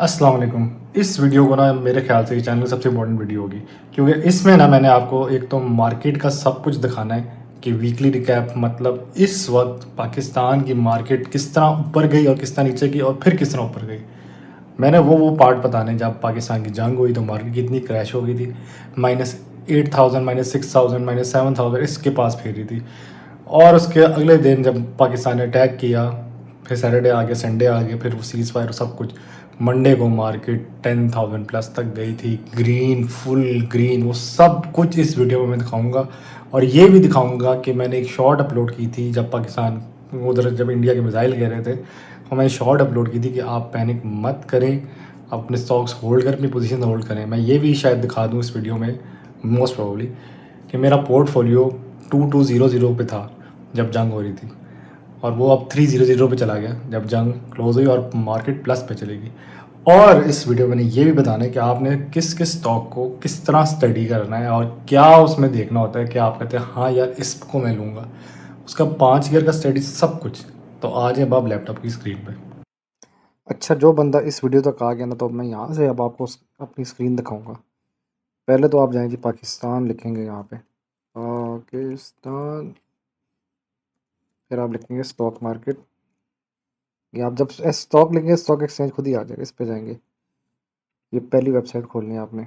अस्सलाम वालेकुम। इस वीडियो को ना मेरे ख़्याल से ये चैनल सबसे इम्पोर्टेंट वीडियो होगी, क्योंकि इसमें ना मैंने आपको एक तो मार्केट का सब कुछ दिखाना है कि वीकली रिकैप मतलब इस वक्त पाकिस्तान की मार्केट किस तरह ऊपर गई और किस तरह नीचे गई और फिर किस तरह ऊपर गई। मैंने वो पार्ट बताने जब पाकिस्तान की जंग हुई तो मार्केट कितनी क्रैश हो गई थी, -8000 -6000 -7000 इसके पास फिर रही थी। और उसके अगले दिन जब पाकिस्तान ने अटैक किया, फिर सैटरडे आ गया, संडे आ गया, फिर वो सीज़ फायर सब कुछ, मंडे को मार्केट 10,000 प्लस तक गई थी, ग्रीन, फुल ग्रीन। वो सब कुछ इस वीडियो में मैं दिखाऊंगा और ये भी दिखाऊंगा कि मैंने एक शॉर्ट अपलोड की थी जब पाकिस्तान उधर जब इंडिया के मिसाइल गिर रहे थे, तो मैंने शॉर्ट अपलोड की थी कि आप पैनिक मत करें, अपने स्टॉक्स होल्ड करें, अपनी पोजीशन होल्ड करें। मैं ये भी शायद दिखा दूँ इस वीडियो में मोस्ट प्रोबेबली कि मेरा पोर्टफोलियो 2200 पे था जब जंग हो रही थी, और वो अब 300 पे चला गया जब जंग क्लोज हुई और मार्केट प्लस पे चलेगी। और इस वीडियो में मैंने ये भी बताना है कि आपने किस किस स्टॉक को किस तरह स्टडी करना है और क्या उसमें देखना होता है कि आप कहते हैं हाँ यार इसको मैं लूँगा, उसका 5 ईयर का स्टडी सब कुछ। तो आ जाए अब आप लैपटॉप की स्क्रीन पे। अच्छा, जो बंदा इस वीडियो तक आ गया ना, तो मैं यहाँ से अब आपको अपनी स्क्रीन दिखाऊंगा। पहले तो आप जाएंगे पाकिस्तान, लिखेंगे यहाँ पे पाकिस्तान, फिर आप लिखेंगे स्टॉक मार्केट। ये आप जब स्टॉक लिखेंगे स्टॉक एक्सचेंज खुद ही आ जाएगा, इस पे जाएंगे। ये पहली वेबसाइट खोलनी है आपने।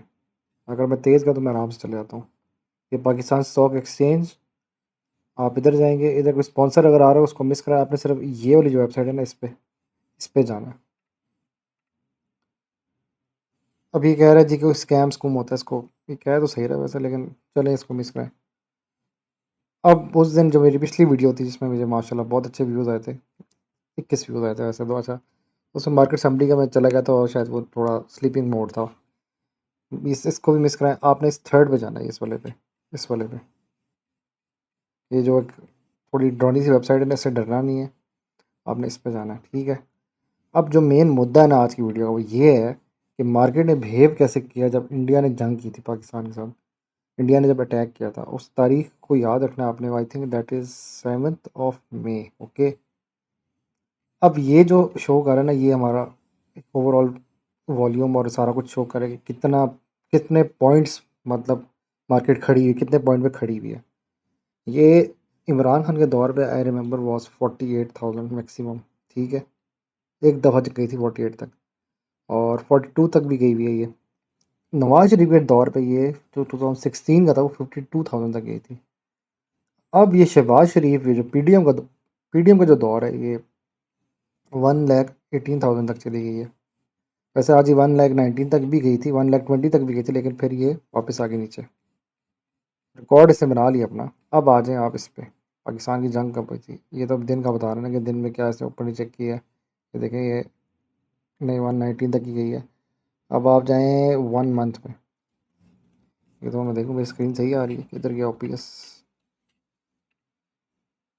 अगर मैं तेज़ का तो मैं आराम से चले जाता हूँ। ये पाकिस्तान स्टॉक एक्सचेंज, आप इधर जाएंगे, इधर कोई स्पॉन्सर अगर आ रहा है उसको मिस करा, आपने सिर्फ ये वाली जो वेबसाइट है ना इस पे जाना है। अब ये कह रहा है जी कोई स्कैम स्कूम होता है, इसको ये कह तो सही रहा है वैसे, लेकिन चलें इसको मिस कराएं। अब उस दिन जो मेरी पिछली वीडियो थी जिसमें मुझे माशाल्लाह बहुत अच्छे व्यूज़ आए थे, 21 व्यूज़ आए थे वैसे तो। अच्छा, उसमें मार्केट समरी का मैं चला गया था और शायद वो थोड़ा स्लीपिंग मोड था। इसको भी मिस कराएं। आपने इस थर्ड पे जाना है, इस वाले पे। ये जो एक थोड़ी डरावनी सी वेबसाइट है ना, इससे डरना नहीं है, आपने इस पे जाना है, ठीक है। अब जो मेन मुद्दा है ना आज की वीडियो का वो ये है कि मार्केट ने बिहेव कैसे किया जब इंडिया ने जंग की थी पाकिस्तान के साथ। इंडिया ने जब अटैक किया था उस तारीख को याद रखना आपने, I think that is 7 May. Okay, अब ये जो शो कर रहा है ना, ये हमारा ओवरऑल वॉल्यूम और सारा कुछ शो करेगा कि कितने पॉइंट्स मतलब मार्केट खड़ी हुई, कितने पॉइंट पे खड़ी हुई है। ये इमरान खान के दौर पे आई रिमेंबर वॉज 48,000 मैक्सिमम, ठीक है। एक दफ़ा गई थी 48 तक और 42 तक भी गई हुई है ये। नवाज शरीफ के दौर पे ये जो 2016 का था वो 52,000 तक गई थी। अब ये शहबाज शरीफ, ये जो पीडीएम का जो दौर है, ये 1,18,000 तक चली गई है। वैसे आज ही 1,19 तक भी गई थी, 1,20 तक भी गई थी, लेकिन फिर ये वापस आ गई नीचे। रिकॉर्ड इसने बना लिया अपना। अब आ जाएं आप इस पे, पाकिस्तान की जंग कब हुई थी। ये तो अब दिन का बता रहे हैं ना कि दिन में क्या इसने ऊपर नीचे किया है। ये देखें, ये नहीं 119 तक की गई है। अब आप जाएं 1 मंथ में। ये तो मैं देखूँ मेरी स्क्रीन सही आ रही है, इधर गया ओपीएस,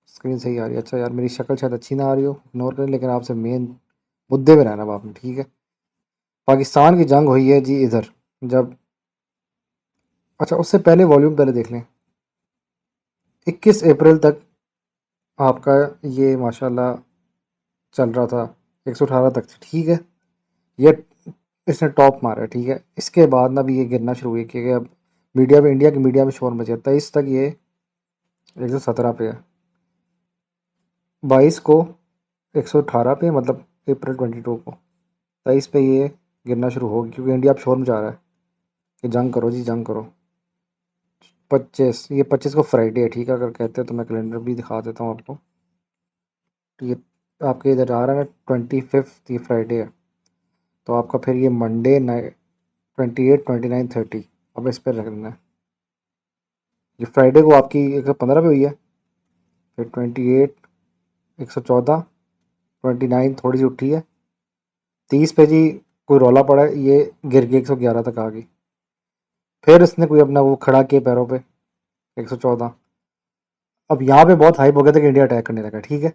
स्क्रीन सही आ रही है। अच्छा यार, मेरी शक्ल शायद अच्छी ना आ रही हो, इग्नोर करें, लेकिन आपसे मेन मुद्दे पे रहना अब आपने, ठीक है। पाकिस्तान की जंग हुई है जी इधर जब, अच्छा उससे पहले वॉल्यूम पहले देख लें। 21 अप्रैल तक आपका ये माशाल्लाह चल रहा था, 118 तक, ठीक है। ये इसने टॉप मारा है, ठीक है। इसके बाद ना भी ये गिरना शुरू हुई कि अब मीडिया में, इंडिया की मीडिया में शोर मचा। 23 तक ये 117 पे है, 22 को 118 पे, मतलब अप्रैल 22 को। 23 पे ये गिरना शुरू हो गया क्योंकि इंडिया अब शोर मचा रहा है कि जंग करो जी, जंग करो। 25 को फ्राइडे है, ठीक है। अगर कहते हैं तो मैं कैलेंडर भी दिखा देता हूँ आपको। तो ये आपके इधर आ रहा है ना, 25 ये फ्राइडे है। तो आपका फिर ये मंडे 28, 29, 30, अब इस पर रखना है। ये फ्राइडे को आपकी 115 पे हुई है, फिर 28 114, 29 थोड़ी सी उठी है, 30 पे जी कोई रौला पड़ा है, ये गिर के 111 तक आ गई। फिर इसने कोई अपना वो खड़ा किए पैरों पे 114। अब यहाँ पे बहुत हाइप हो गया था कि इंडिया अटैक करने लगा, ठीक है।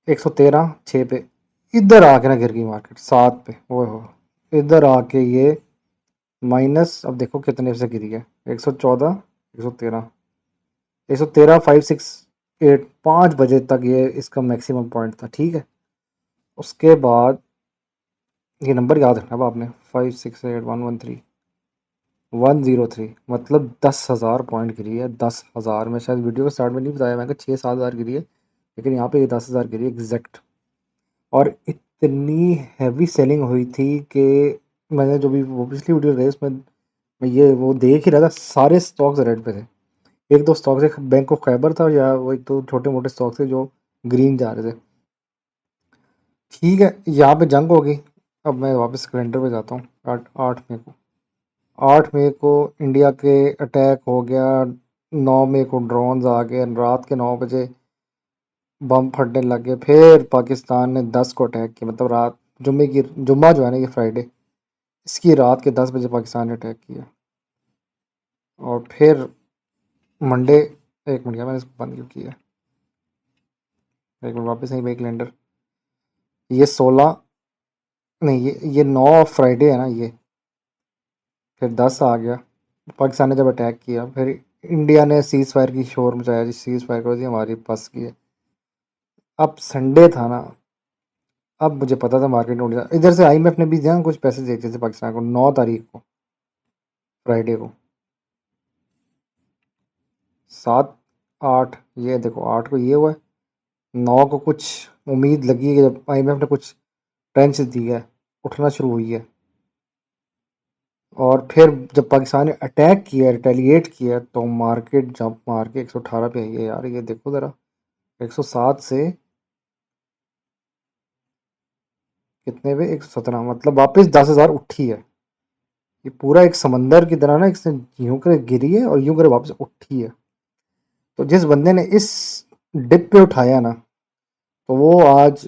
113 6 पे इधर आके ना गिर गई मार्केट 7 पे। ओए हो, इधर आके ये माइनस, अब देखो कितने से गिरी है, 114, 113, 113, 5, 6, 8, 5 बजे तक ये इसका मैक्सिमम पॉइंट था, ठीक है। उसके बाद ये नंबर याद रखना अब आपने, 568113 103, मतलब 10,000 पॉइंट गिरी है। 10,000 में शायद वीडियो के स्टार्ट में नहीं बताया, मैंने कहा 6-7 हज़ार गिरी है, लेकिन यहाँ पे ये 10,000 गिरी है एग्जैक्ट। और इतनी हैवी सेलिंग हुई थी कि मैंने जो भी वो पिछली वीडियो रही उसमें मैं ये वो देख ही रहा था, सारे स्टॉक्स रेड पे थे। एक दो स्टॉक से बैंक ऑफ खैबर था, या वो एक दो छोटे मोटे स्टॉक थे जो ग्रीन जा रहे थे। ठीक है, यहाँ पे जंग हो गई। अब मैं वापस कैलेंडर पे जाता हूँ। 8 मई को इंडिया के अटैक हो गया। 9 मई को ड्रोन्स आ गए, रात के 9 बजे बम फटने लग गए। फिर पाकिस्तान ने 10 को अटैक किया, मतलब रात जुम्मा जो है ना ये फ्राइडे, इसकी रात के 10 बजे पाकिस्तान ने अटैक किया। और फिर मंडे, एक मिनट, मैंने इसको बंद क्यों किया, एक मिनट वापस नहीं भाई कैलेंडर। ये 16 नहीं, ये 9 फ्राइडे है ना ये, फिर 10 आ गया। पाकिस्तान ने जब अटैक किया, फिर इंडिया ने सीज़ फायर की शोर मचाया जी, सीज़ फायर करो जी, हमारी बस की है। अब संडे था ना, अब मुझे पता था मार्केट में उड़ जाए। इधर से आईएमएफ ने भी जहाँ कुछ पैसे देते थे पाकिस्तान को 9 तारीख को, फ्राइडे को। 7, 8, ये देखो 8 को ये हुआ है। 9 को कुछ उम्मीद लगी है कि जब आईएमएफ ने कुछ ट्रेंच दी है, उठना शुरू हुई है। और फिर जब पाकिस्तान ने अटैक किया, रिटेलिएट किया, तो मार्केट जंप मार के 118 पे आई है यार। ये देखो ज़रा, 107 से कितने पे, 117, मतलब वापस 10,000 उठी है। ये पूरा एक समंदर की तरह ना, इसने यूं करे गिरी है और यूं करे वापस उठी है। तो जिस बंदे ने इस डिप पे उठाया ना, तो वो आज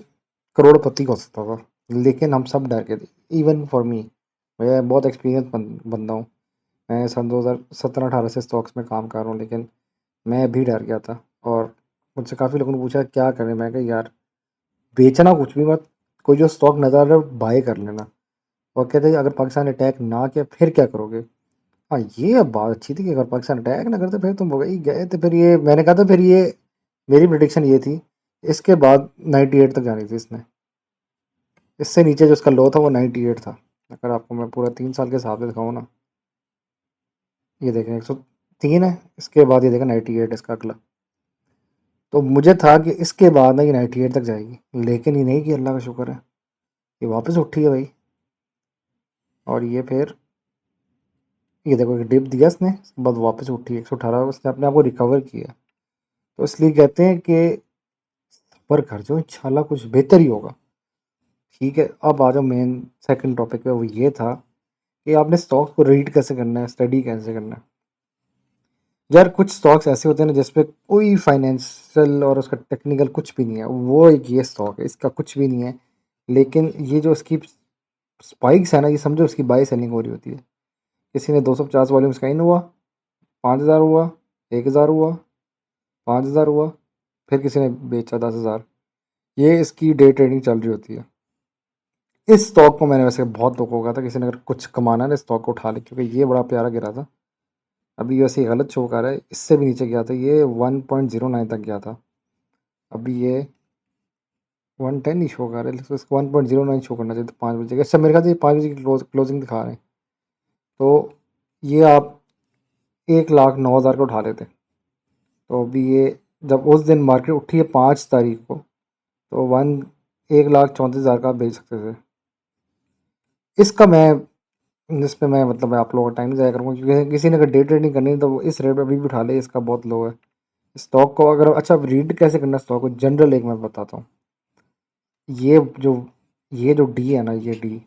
करोड़पति हो सकता था। लेकिन हम सब डर गए थे, इवन फॉर मी। मैं बहुत एक्सपीरियंस बंदा हूँ। मैं सन 2017-18 से स्टॉक्स में काम कर रहा हूँ, लेकिन मैं भी डर गया था। और मुझसे काफ़ी लोगों ने पूछा क्या करें, मैं कहा यार बेचना कुछ भी मत, कोई जो स्टॉक नज़र आ रहा है बाय कर लेना। और कहते हैं अगर पाकिस्तान ने अटैक ना किया फिर क्या करोगे। हाँ, ये अब बात अच्छी थी कि अगर पाकिस्तान अटैक ना करते फिर तुम हो गए गए थे। फिर ये मैंने कहा था, फिर ये मेरी प्रिडिक्शन ये थी, इसके बाद 98 तक जानी थी इसने। इससे नीचे जो इसका लो था वो 98 था। अगर आपको मैं पूरा 3 साल के हिसाब से दिखाऊँ ना, ये देखें 103 है, इसके बाद ये देखें 98 इसका अगला। तो मुझे था कि इसके बाद ना ये 98 तक जाएगी, लेकिन ये नहीं कि, अल्लाह का शुक्र है ये वापस उठी है भाई। और ये फिर ये देखो एक डिप दिया इसने, उसके बाद वापस उठी 118, उसने अपने आप को रिकवर किया। तो इसलिए कहते हैं कि सब्र कर जो, इंशाल्लाह कुछ बेहतर ही होगा। ठीक है, अब आ जाओ मेन सेकंड टॉपिक पे। वो ये था कि आपने स्टॉक्स को रीड कैसे करना है, स्टडी कैसे करना है। यार कुछ स्टॉक्स ऐसे होते हैं ना जिसपे कोई फाइनेंशियल और उसका टेक्निकल कुछ भी नहीं है। वो एक ये स्टॉक है, इसका कुछ भी नहीं है, लेकिन ये जो इसकी स्पाइक्स है ना, ये समझो उसकी बाई सेलिंग हो रही होती है। किसी ने 250 वॉल्यूम इसका इन हुआ, 5,000 हुआ, 1,000 हुआ, 5,000 हुआ, फिर किसी ने बेचा 10,000। ये इसकी डे ट्रेडिंग चल रही होती है। इस स्टॉक को मैंने वैसे बहुत दुख हो गया था, किसी ने अगर कुछ कमाना है ना स्टॉक को उठा ले, क्योंकि ये बड़ा प्यारा गिरा था। अभी वैसे ही गलत शो कर रहा है, इससे भी नीचे गया था ये, 1.09 तक गया था। अभी ये 110 ही शो कर रहा है, लेकिन इसको 1.09 शो करना चाहिए था 5 बजे का। अच्छा मेरे ख्याल से 5 बजे की क्लोजिंग दिखा रहे हैं। तो ये आप 1,09,000 को उठा लेते। तो अभी ये जब उस दिन मार्केट उठी है 5 तारीख को, तो 1,34,000 का आप बेच सकते थे। इसका मैं इस पे मैं मतलब मैं आप लोगों का टाइम ज़ाया करूँगा, क्योंकि किसी ने अगर डे ट्रेडिंग करनी है तो वो इस रेट पे अभी भी उठा ले, इसका बहुत लो है। स्टॉक को अगर अच्छा रीड कैसे करना है स्टॉक को, जनरल एक मैं बताता हूँ। ये जो ये जो डी है ना, ये डी,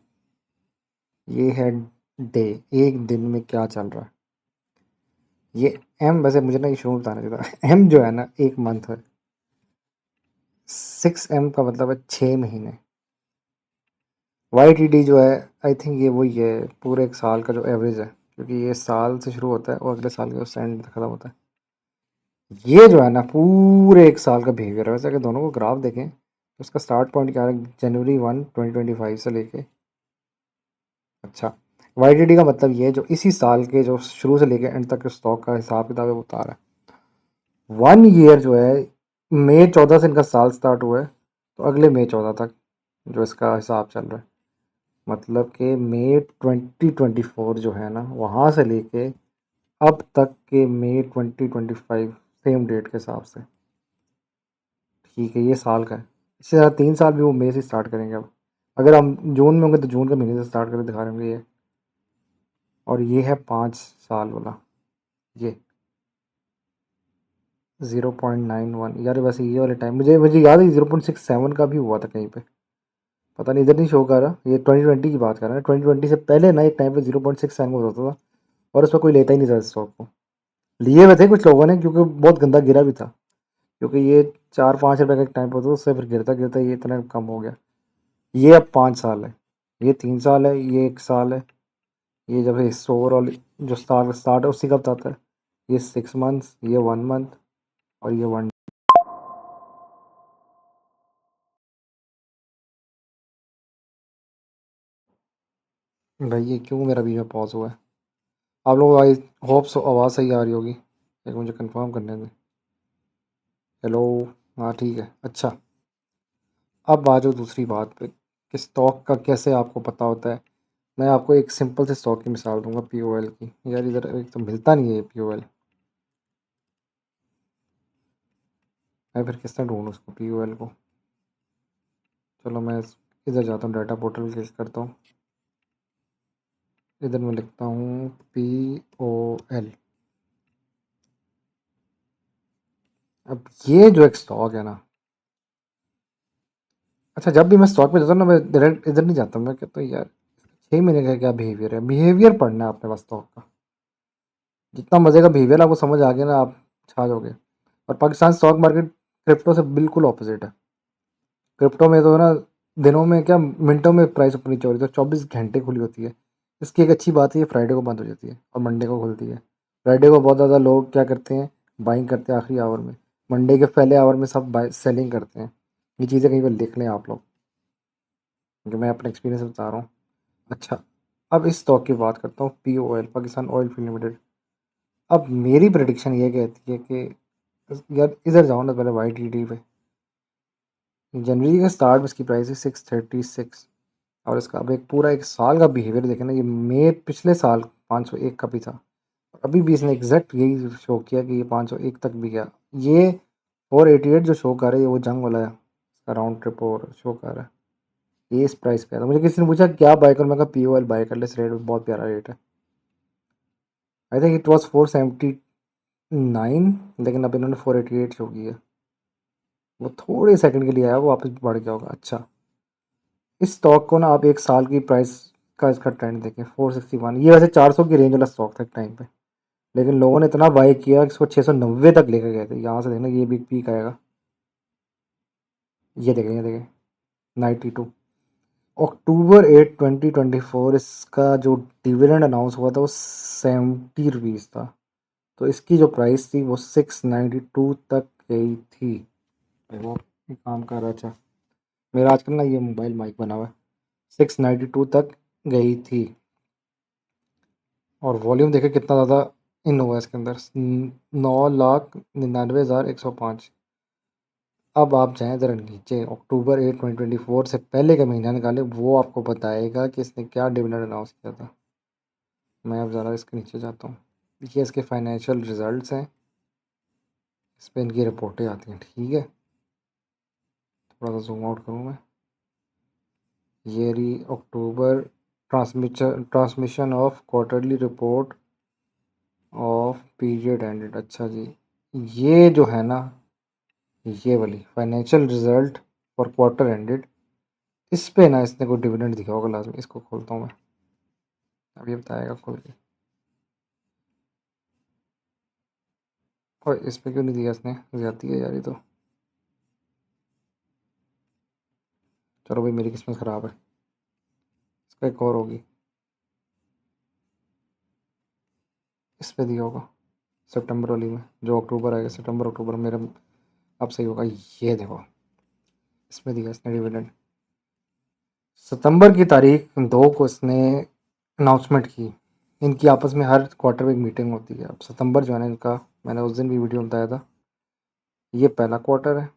ये है डे, एक दिन में क्या चल रहा है। ये एम, वैसे मुझे ना ये शुरू में बताना चाहिए था। एम जो है ना, एक मंथ है। 6 एम का मतलब है 6 महीने। वाई टी डी जो है, आई थिंक ये वही है पूरे एक साल का जो एवरेज है, क्योंकि ये साल से शुरू होता है और अगले साल के उस एंड तक खत्म होता है। ये जो है ना पूरे एक साल का बिहेवियर है। वैसे अगर दोनों को ग्राफ देखें तो उसका स्टार्ट पॉइंट क्या है, January 1, 2025 से लेके, अच्छा, वाईटीडी का मतलब ये है जो इसी साल के जो शुरू से लेके एंड तक के स्टॉक का हिसाब किताब है वो बता रहा है। 1 ईयर जो है, मई 14 से इनका साल स्टार्ट हुआ है, तो अगले मई 14 तक जो इसका हिसाब चल रहा है। मतलब कि मई 2024 जो है ना, वहाँ से लेके अब तक के मई 2025 सेम डेट के हिसाब से, ठीक है, ये साल का है। इससे ज़्यादा 3 साल भी वो मई से स्टार्ट करेंगे अब। अगर हम जून में होंगे तो जून के महीने से स्टार्ट करके दिखा रहे होंगे ये। और ये है 5 साल वाला, ये 0.91। यार वैसे ये वाले टाइम मुझे मुझे याद है 0.67 का भी हुआ था कहीं पे, पता नहीं, इधर नहीं शो कर रहा। ये 2020 की बात कर रहा है। 2020 से पहले ना एक टाइम पे 0.67 का होता था, और उसमें कोई लेता ही नहीं था इस स्टॉक को। लिए हुए थे कुछ लोगों ने, क्योंकि बहुत गंदा गिरा भी था, क्योंकि ये 4-5 रुपये का एक टाइम पे होता था, उससे फिर गिरता गिरता ये इतना कम हो गया। ये अब 5 साल है, ये 3 साल है, ये 1 साल है। ये जब इस ओवरऑल जो स्टार्ट है उसी का बताता है। ये 6 मंथ्स, ये 1 मंथ, और ये 1। भाई ये क्यों मेरा बीच में पॉज हुआ है? आप लोग आई होप सो आवाज़ सही आ रही होगी, एक मुझे कंफर्म करने दें। हेलो। हाँ ठीक है, अच्छा। अब आ जाओ दूसरी बात पे कि स्टॉक का कैसे आपको पता होता है। मैं आपको एक सिंपल से स्टॉक की मिसाल दूंगा, पीओएल की। यार इधर एक तो मिलता नहीं है पीओएल। मैं फिर किस तरह ढूंढूँ उसको, पीओएल को? चलो मैं इधर जाता हूँ, डाटा पोर्टल क्लिक करता हूँ। इधर मैं लिखता हूँ पीओएल। अब ये जो एक स्टॉक है ना, अच्छा, जब भी मैं स्टॉक पे जाता हूँ ना, मैं डायरेक्ट इधर नहीं जाता। मैं कहता हूँ यार 6 महीने का क्या बिहेवियर है, बिहेवियर पढ़ना है अपने पास स्टॉक का। जितना मज़े का बिहेवियर आपको समझ आ गया ना, आप छा जाओगे। और पाकिस्तान स्टॉक मार्केट क्रिप्टो से बिल्कुल ऑपोजिट है। क्रिप्टो में तो ना दिनों में क्या, मिनटों में प्राइस ऊपर नीचे हो रही है, तो 24 घंटे खुली होती है। इसकी एक अच्छी बात है, ये फ्राइडे को बंद हो जाती है और मंडे को खुलती है। फ्राइडे को बहुत ज़्यादा लोग क्या करते हैं, बाइंग करते हैं आखिरी आवर में। मंडे के पहले आवर में सब बाय सेलिंग करते हैं। ये चीज़ें कहीं पर लिख लें आप लोग, क्योंकि मैं अपने एक्सपीरियंस से बता रहा हूँ। अच्छा, अब इस स्टॉक की बात करता हूँ, P O L, Pakistan oil field limited. अब मेरी प्रडिक्शन ये कहती है कि यार इधर जाओ ना पहले वाई टी डी पे। जनवरी का स्टार्ट में इसकी प्राइस है 636, और इसका अब एक पूरा एक साल का बिहेवियर देखें ना, ये मई पिछले साल 501 का भी था। अभी भी इसने एग्जैक्ट यही शो किया कि ये 501 तक भी गया। ये 488 जो शो कर रहा है, ये वो जंग वाला है, इसका राउंड ट्रिप और शो कर रहा है। ये इस प्राइस पे है। तो मुझे किसी ने पूछा क्या बाय करूँ, मैं कहा पी ओ एल बाय कर ले, इस रेट में बहुत प्यारा रेट है। आई थिंक इट वॉज 479, लेकिन अब इन्होंने 488 शो की है। वो थोड़े सेकंड के लिए आया, वो वापस बढ़ गया होगा। अच्छा, इस स्टॉक को ना आप एक साल की प्राइस का इसका ट्रेंड देखें, 461। ये वैसे 400 की रेंज वाला स्टॉक था एक टाइम पे, लेकिन लोगों ने इतना बाय किया कि इसको 690 तक लेकर गए थे। यहाँ से देखना, ये भी पीक आएगा। ये देखें, ये देखें, 92। अक्टूबर 8 2024 इसका जो डिविडेंड अनाउंस हुआ था वो 70 रुपीज़ था। तो इसकी जो प्राइस थी वो 692 तक गई थी। वो ये काम कर रहा। अच्छा, मेरा आजकल ना ये मोबाइल माइक बना हुआ है। 692 तक गई थी। और वॉल्यूम देखे कितना ज़्यादा इन हुआ है इसके अंदर, 9,99,105। अब आप जाएँ ज़रा नीचे, अक्टूबर 8 2024 से पहले का महीना निकाले, वो आपको बताएगा कि इसने क्या डिविडेंड अनाउंस किया था। मैं अब ज़रा इसके नीचे जाता हूँ। देखिए इसके फाइनेंशियल रिजल्ट्स हैं, इस पर इनकी रिपोर्टें आती हैं, ठीक है। थोड़ा सा जूम आउट करूँ मैं। ये रही October transmission of quarterly report of period ended. अच्छा जी, ये जो है ना, ये वाली financial result for quarter ended, इस पे ना इसने कोई डिविडेंड दिखा होगा लाजमी। इसको खोलता हूँ मैं, अब ये बताएगा खोल के। और इस पे क्यों नहीं दिया इसने, ज्यादती है यार ये तो। चलो भाई, मेरी किस्मत ख़राब है, इसका एक और होगी। इस पे दिया होगा सितंबर वाली में, जो अक्टूबर आएगा, सितंबर अक्टूबर मेरा अब सही होगा। ये देखो, इसमें दिया इसने डिविडेंड। सितंबर की तारीख 2 को इसने अनाउंसमेंट की। इनकी आपस में हर क्वार्टर में एक मीटिंग होती है। अब सितंबर जो है ना इनका, मैंने उस दिन भी वीडियो में बताया था, ये पहला क्वार्टर है।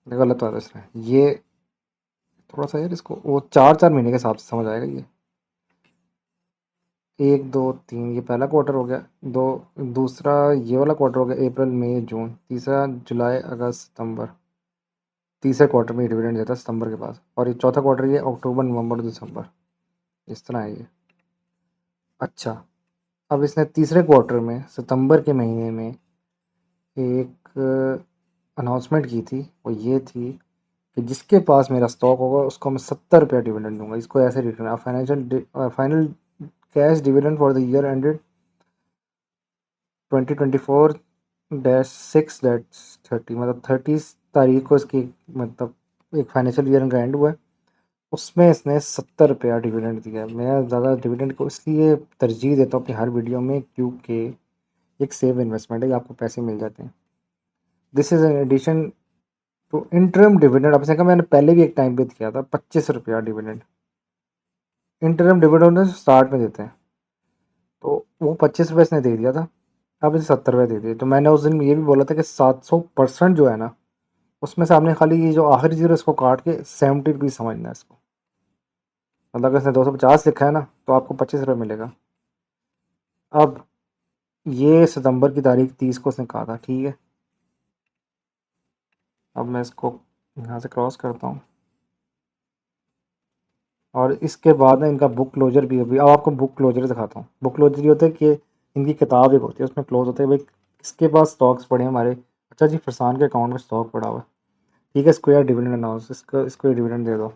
गलत बात है इसमें, ये थोड़ा सा यार इसको वो 4-4 महीने के हिसाब से समझ आएगा ये। 1 2 3 ये पहला क्वार्टर हो गया। दो दूसरा ये वाला क्वार्टर हो गया, अप्रैल मई जून। तीसरा जुलाई अगस्त सितंबर। तीसरे क्वार्टर में डिविडेंड देता है सितंबर के पास। और ये चौथा क्वार्टर ये अक्टूबर नवंबर दिसंबर, इस तरह है ये। अच्छा, अब इसने तीसरे क्वार्टर में सितंबर के महीने में एक अनाउंसमेंट की थी। वो ये थी कि जिसके पास मेरा स्टॉक होगा उसको मैं 70 रुपया डिविडेंड दूंगा। इसको ऐसे रीड करना, final cash dividend for the year ended 2024-6/30, मतलब 30 तारीख को इसकी, मतलब एक फाइनेंशियल ईयर का एंड हुआ है। उसमें इसने 70 रुपया डिविडेंड दिया है। मैं ज़्यादा डिविडेंड को इसलिए तरजीह देता हूँ अपनी हर वीडियो में, क्योंकि एक सेव इन्वेस्टमेंट है, आपको पैसे मिल जाते हैं। This is an addition to interim dividend. आपने कहा मैंने पहले भी एक टाइम पे दिया था 25 रुपया डिविडेंड। इंटरम डिविडेंड स्टार्ट में देते हैं, तो वो 25 रुपये इसने दे दिया था। अब इसे 70 रुपये दे दिए। तो मैंने उस दिन ये भी बोला था कि 700% जो है ना, उसमें से आपने खाली ये जो आखिरी जीरो इसको काट के 70 रुपीज़ समझना है इसको। मतलब अगर इसने 250 लिखा है ना, तो आपको 25 रुपये मिलेगा। अब ये सितंबर की तारीख 30 को उसने कहा था, ठीक है। अब मैं इसको यहाँ से क्रॉस करता हूँ, और इसके बाद ना इनका बुक क्लोजर भी अभी, अब आपको बुक क्लोजर दिखाता हूँ। बुक क्लोजर ये होता है कि इनकी किताब एक होती है, उसमें क्लोज होता है भाई किसके पास स्टॉक्स पड़े हैं हमारे। अच्छा जी, फरसान के अकाउंट में स्टॉक पड़ा हुआ है, ठीक है। इसको यार डिविडेंड अनाउंस, इसको डिविडेंड दे दो।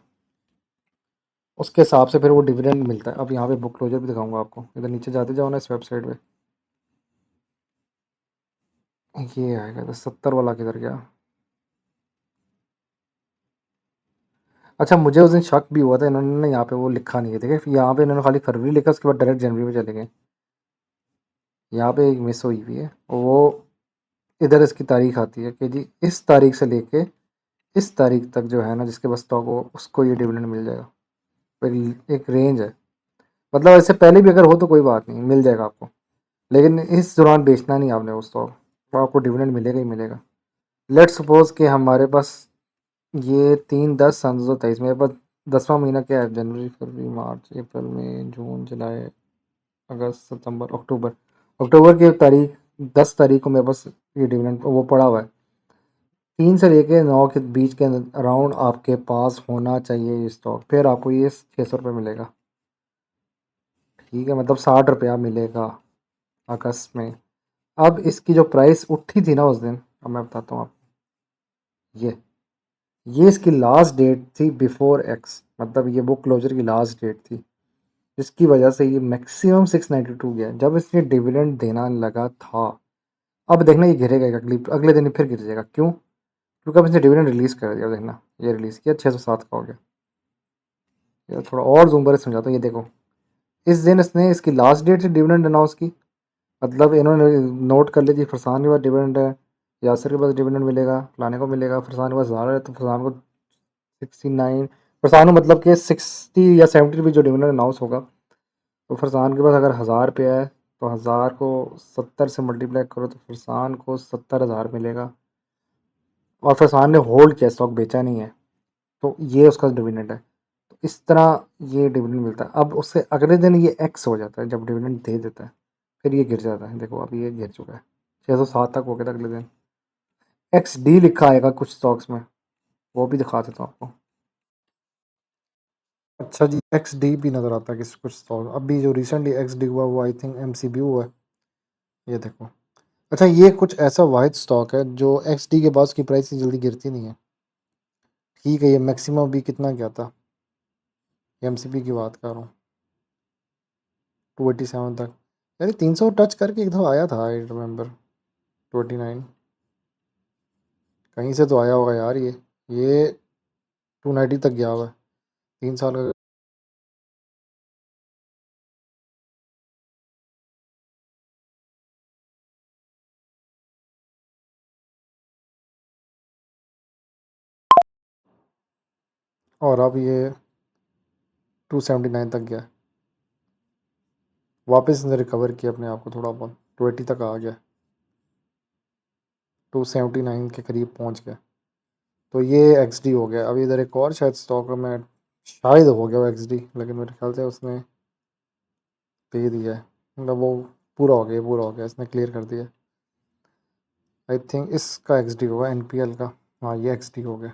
उसके हिसाब से फिर वो डिविडेंड मिलता है। अब यहाँ पे बुक क्लोजर भी दिखाऊंगा आपको। इधर नीचे जाते जाओ ना इस वेबसाइट पे, ये आएगा। तो 70 वाला किधर गया? अच्छा, मुझे उस दिन शक भी हुआ था, इन्होंने ना यहाँ पे वो लिखा नहीं है, देखिए यहाँ पे इन्होंने खाली फरवरी लिखा, उसके बाद डायरेक्ट जनवरी में चले गए। यहाँ पे एक मिस हुई हुई है, वो इधर इसकी तारीख आती है कि जी इस तारीख से लेके इस तारीख तक जो है ना, जिसके पास स्टॉक हो उसको ये डिविडेंड मिल जाएगा। एक रेंज है, मतलब इससे पहले भी अगर हो तो कोई बात नहीं, मिल जाएगा आपको। लेकिन इस दौरान बेचना नहीं आपने वो स्टॉक, तो आपको डिविडेंड मिलेगा ही मिलेगा। लेट्स सपोज कि हमारे पास ये 3/10/2023, मेरे पास 10वां महीना क्या है, जनवरी फरवरी मार्च अप्रैल मई जून जुलाई अगस्त सितंबर अक्टूबर। अक्टूबर की तारीख 10 तारीख को मेरे पास ये डिविडेंड वो पड़ा हुआ है। 3 से लेके 9 के बीच के अराउंड आपके पास होना चाहिए ये स्टॉक, फिर आपको ये 600 रुपये मिलेगा, ठीक है। मतलब 60 रुपया मिलेगा अगस्त में। अब इसकी जो प्राइस उठी थी ना उस दिन, अब मैं बताता हूँ आपको। ये ये इसकी लास्ट डेट थी बिफोर एक्स, मतलब ये बुक क्लोजर की लास्ट डेट थी, जिसकी वजह से ये मैक्सिमम 692 गया जब इसने डिविडेंड देना लगा था। अब देखना ये गिरेगा, अगली अगले दिन फिर गिर जाएगा। क्यों? क्योंकि अब इसने डिविडेंड रिलीज़ कर दिया। देखना ये रिलीज़ किया, 607 का हो गया। यार थोड़ा और जूम कर समझाता हूँ। ये देखो, इस दिन इसने इसकी लास्ट डेट से डिविडेंड अनाउंस की, मतलब इन्होंने नोट कर ली थी फरसान के पास डिविडेंड है, यासर के पास डिविडेंड मिलेगा, फलाने को मिलेगा। फरसान के पास ज़्यादा है तो फरसान को 69, फरसान को मतलब कि 60 या 70 भी जो डिविडेंड अनाउंस होगा, तो फरसान के पास अगर 1000 रुपया है तो 1000 को 70 से मल्टीप्लाई करो तो फरसान को 70,000 मिलेगा। और फरसान ने होल्ड किया, स्टॉक बेचा नहीं है, तो ये उसका डिविडेंड है। तो इस तरह ये डिविडेंड मिलता है। अब उससे अगले दिन ये एक्स हो जाता है जब डिविडेंड दे देता है, फिर ये गिर जाता है। देखो अभी ये गिर चुका है, 607 तक हो गया था अगले दिन। एक्स डी लिखा आएगा कुछ स्टॉक्स में, वो भी दिखा देता हूँ आपको। अच्छा जी, एक्स डी भी नज़र आता है कि कुछ स्टॉक। अभी जो रिसेंटली एक्स डी हुआ वो I think M C B हुआ है, ये देखो। अच्छा, ये कुछ ऐसा वाइट स्टॉक है जो एक्स डी के बाद उसकी प्राइस जल्दी गिरती नहीं है, ठीक है। ये मैक्सिमम भी कितना गया था, एम सी बी की बात कर रहा हूँ, 287 तक। यानी 300 टच करके एक दफ़ा आया था, आई रिमेंबर 29, कहीं से तो आया होगा यार ये 290 तक गया हुआ है 3 साल का। और अब ये 279 तक गया, वापस इसने रिकवर किया अपने आप को थोड़ा बहुत, 280 तक आ गया, 279 के करीब पहुंच गया। तो ये XD हो गया। अभी इधर एक और शायद स्टॉक में शायद हो गया वो XD, लेकिन मेरे ख्याल से उसने दे दिया है, मतलब वो पूरा हो गया, पूरा हो गया, इसने क्लियर कर दिया। आई थिंक इसका XD होगा NPL का। हाँ ये XD हो गया।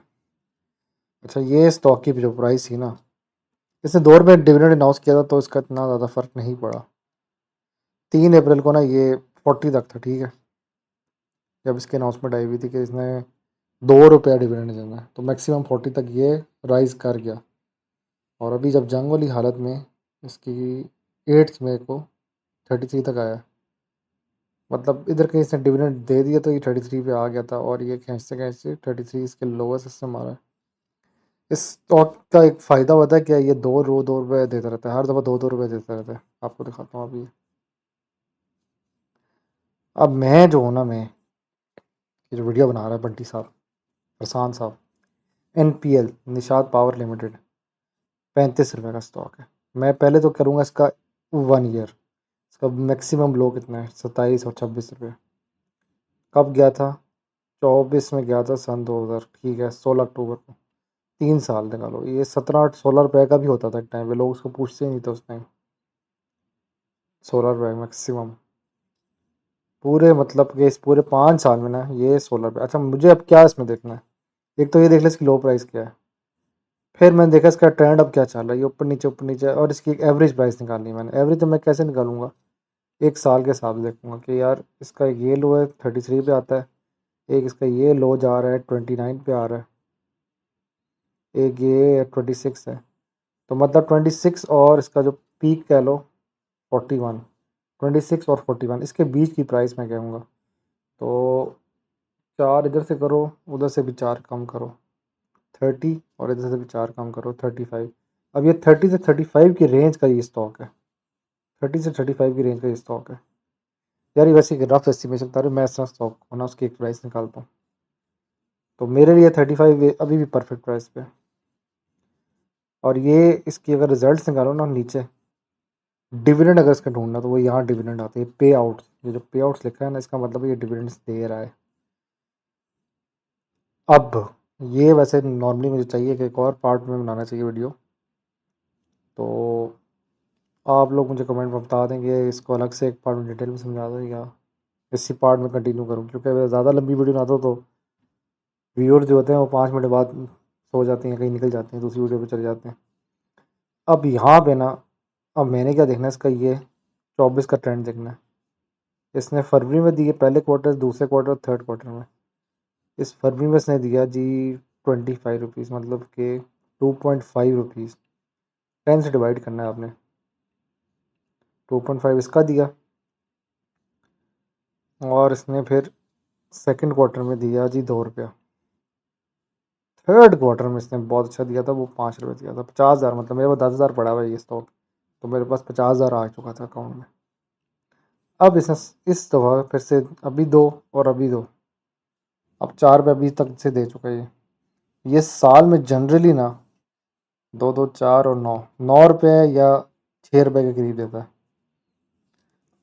अच्छा ये स्टॉक की जो प्राइस थी ना, इसने 2 रुपये डिविडेंड अनाउंस किया था तो इसका इतना ज़्यादा फ़र्क नहीं पड़ा। 3 अप्रैल को ना ये 40 तक था, ठीक है, जब इसकी अनाउंसमेंट आई हुई थी कि इसने 2 रुपया डिविडेंड देना है, तो मैक्सिमम 40 तक ये राइज़ कर गया। और अभी जब जंग वाली हालत में इसकी 8 मई को 33 तक आया, मतलब इधर कहीं इसने डिविडेंड दे दिया तो ये 33 पे आ गया था, और ये खींचते खींचते 33 इसके लोअर्स इससे मारा है। इस स्टॉक का एक फ़ायदा होता है क्या, ये 2 रुपये देता रहता है, हर दफ़ा 2 रुपये देता रहता है। आपको दिखाता हूँ अभी। अब मैं जो हूँ ना, मैं ये जो वीडियो बना रहा है बंटी साहब, प्रशांत साहब, NPL निषाद पावर लिमिटेड 35 रुपये का स्टॉक है। मैं पहले तो करूँगा इसका 1 ईयर। इसका मैक्सिमम लो कितना है, 27 और 26 रुपये। कब गया था, 24 में गया था, सन 2000, ठीक है, 16 अक्टूबर को। 3 साल निकालो, ये 17-16 रुपये का भी होता था एक टाइम पे, लोग उसको पूछते ही नहीं थे उस टाइम। 16 रुपये मैक्सिमम, पूरे मतलब कि इस पूरे 5 साल में ना ये 16 रुपये। अच्छा मुझे अब क्या इसमें देखना है, एक तो ये देख ले इसकी लो प्राइस क्या है, फिर मैंने देखा इसका ट्रेंड अब क्या चल रहा है, ये ऊपर नीचे, और इसकी एक एवरेज प्राइस निकालनी है मैंने। एवरेज तो मैं कैसे निकालूंगा, एक साल के हिसाब से देखूंगा कि यार इसका ये लो है 33 पे आता है, एक इसका ये लो जा रहा है 29 पे आ रहा है, एक ये 26 है, तो मतलब 26 और इसका जो पीक कह लो 41, 26 और 41 इसके बीच की प्राइस मैं कहूँगा। तो 4 इधर से करो, उधर से भी 4 कम करो, 30, और इधर से भी 4 कम करो, 35। अब ये 30 से 35 की रेंज का ये स्टॉक है, 30 से 35 की रेंज का ये स्टॉक है यार। ये वैसे रफ एस्टिमेशन था, मैं ऐसा स्टॉक होना उसकी एक प्राइस निकालता हूँ, तो मेरे लिए 35 अभी भी परफेक्ट प्राइस पे। और ये इसकी अगर रिजल्ट निकालो ना नीचे, डिविडेंड अगर इसका ढूंढना तो वो यहाँ डिविडेंड आते हैं, पे आउट, ये जो पे आउट्स लिखा है ना, इसका मतलब ये डिविडेंड्स दे रहा है। अब ये वैसे नॉर्मली मुझे चाहिए कि एक और पार्ट में बनाना चाहिए वीडियो, तो आप लोग मुझे कमेंट में बता देंगे, इसको अलग से एक पार्ट में डिटेल में समझा दें या इसी पार्ट में कंटिन्यू करूँ, क्योंकि अगर ज़्यादा लंबी वीडियो ना दो तो व्यूअर जो होते हैं वो 5 मिनट बाद सो जाते हैं, कहीं निकल जाते हैं, दूसरी वीडियो पे चले जाते हैं। अब यहाँ पे ना, अब मैंने क्या देखना है, इसका ये 24 का ट्रेंड देखना है। इसने फरवरी में दिए पहले क्वार्टर, दूसरे क्वार्टर, थर्ड क्वार्टर में। इस फरवरी में इसने दिया जी 25 रुपीज़, मतलब कि 2.5 रुपीज़। 10 से डिवाइड करना है आपने, 2.5 इसका दिया, और इसने फिर सेकंड क्वार्टर में दिया जी 2 रुपया। थर्ड क्वार्टर में इसने बहुत अच्छा दिया था, वो 5 रुपये दिया था। 50,000, मतलब मेरे पास 10,000 पड़ा हुआ है ये स्टॉक, तो मेरे पास 50,000 आ चुका था अकाउंट में। अब इसने इस दफ़ा फिर से अभी दो और अभी दो, अब 4 रुपये अभी तक से दे चुका है ये साल में जनरली ना 2 2 4 और 9 9 रुपये या 6 रुपये के करीब देता है।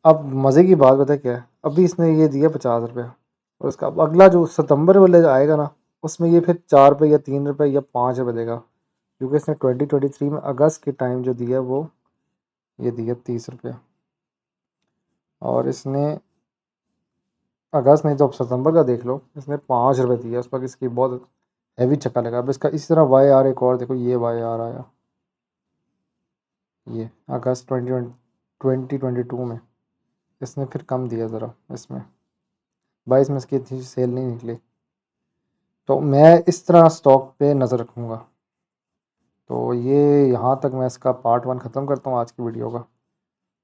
अब मज़े की बात पता है क्या है, अभी इसने ये दिया 50 रुपये, और उसका अब अगला जो सितंबर वाले आएगा ना, उसमें ये फिर 4 रुपये या 3 रुपये या 5 रुपये देगा, क्योंकि इसने 2023 में अगस्त के टाइम जो दिया वो ये दिया 30 रुपये, और इसने अगस्त नहीं तो अब सितंबर का देख लो, इसने 5 रुपये दिया, उस पर इसकी बहुत हैवी चक्का लगा। अब इसका इसी तरह YR एक और देखो, ये YR आया, ये अगस्त 2022 में इसने फिर कम दिया ज़रा, इसमें 22 में इसकी इतनी सेल नहीं निकली। तो मैं इस तरह स्टॉक पे नज़र रखूँगा। तो ये यहाँ तक मैं इसका पार्ट 1 ख़त्म करता हूँ आज की वीडियो का।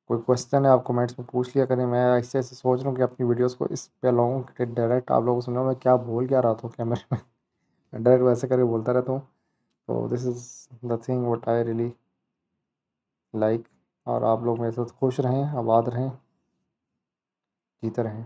कोई क्वेश्चन है आप कमेंट्स में पूछ लिया करें, मैं ऐसे ऐसे सोच रहा हूँ कि अपनी वीडियोस को इस पे लाऊँ कि डायरेक्ट आप लोगों को सुना मैं क्या बोल क्या रहा था कैमरे में, डायरेक्ट वैसे करके बोलता रहता हूँ। तो this is the thing what I really like, और आप लोग मेरे साथ खुश रहें, आबाद रहें, जीते रहें।